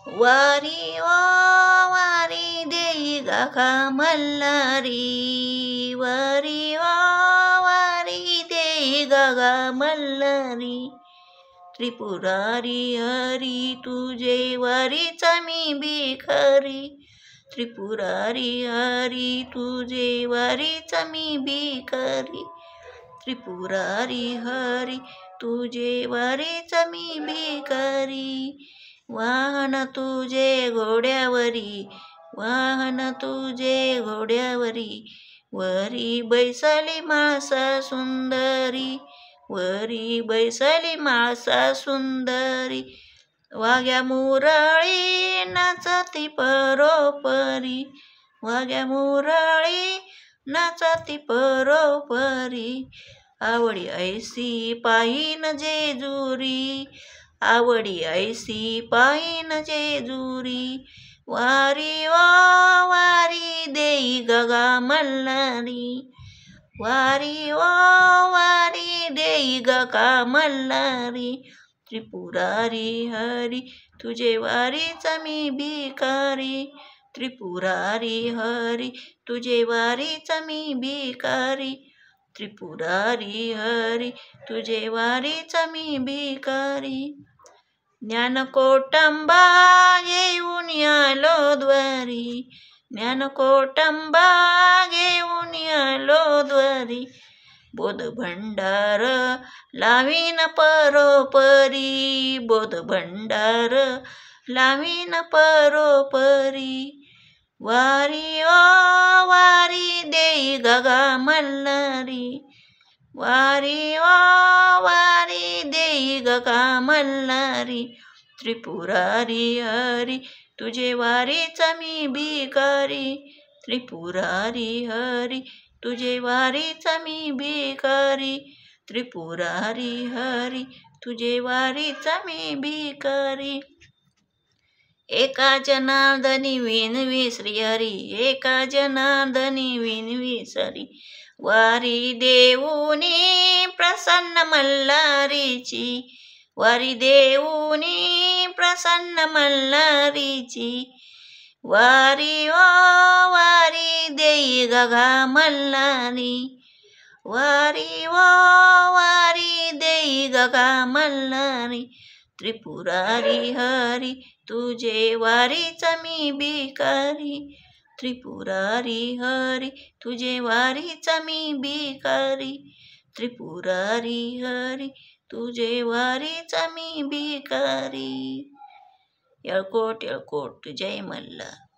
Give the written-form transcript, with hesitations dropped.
वारी ओ वारी देई गा मल्हारी, वारी ओ वारी देई गा मल्हारी. त्रिपुरारी हरी तुझे वारीचा मी भिकारी, त्रिपुरारी हरी तुझे वारीचा मी भिकारी, त्रिपुरारी हरी तुझे वारीचा मी भिकारी. वाहन तुझे घोड्यावरी, वाहन तुझे घोड्यावरी, वरी बैसली माळसा सुंदरी, वरी बैसली माळसा सुंदरी. वाघ्या मुरळी नाचती परोपरी, वाघ्या मुरळी नाचती परोपरी. आवडी ऐसी पायीन जेजुरी, आवडी ऐसी पायीन जेजुरी. वारी ओ वारी देई गा मल्हारी, वारी ओ वारी देई गा मल्हारी. त्रिपुरारी हरी तुझे वारीचा मी भिकारी, त्रिपुरारी हरी तुझे वारीचा मी भिकारी, त्रिपुरारी हरी तुझे वारीचा मी भिकारी. ज्ञानकोटंबा घेऊन आलो द्वारी, ज्ञानकोटंबा घेऊन आलो द्वारी. बोध भंडार लावीन परोपरी, बोध भंडार लावीन परोपरी. वारी ओ वारी देई गा मल्हारी, वारी ओ वारी देई गा मल्हारी. त्रिपुरारी हरी तुझे वारीचा मी भिकारी, त्रिपुरारी हरी तुझे वारीचा मी भिकारी, त्रिपुरारी हरी तुझे वारीचा मी भिकारी. एका जनार्दनी विनवी श्रीहरी, एका जनार्दनी विनवी श्री. वारी देऊनी प्रसन्न मल्हारीची, वारी देऊनी प्रसन्न मल्हारीची. वारी ओ वारी देई गा मल्हारी, वारी ओ वारी देई गा मल्हारी. त्रिपुरारी हरी तुझे वारीचा मी भिकारी, त्रिपुरारी हरी तुझे वारीचा मी भिकारी, त्रिपुरारी हरी तुझे वारीचा मी भिकारी. येळकोट येळकोट जय मल्हार.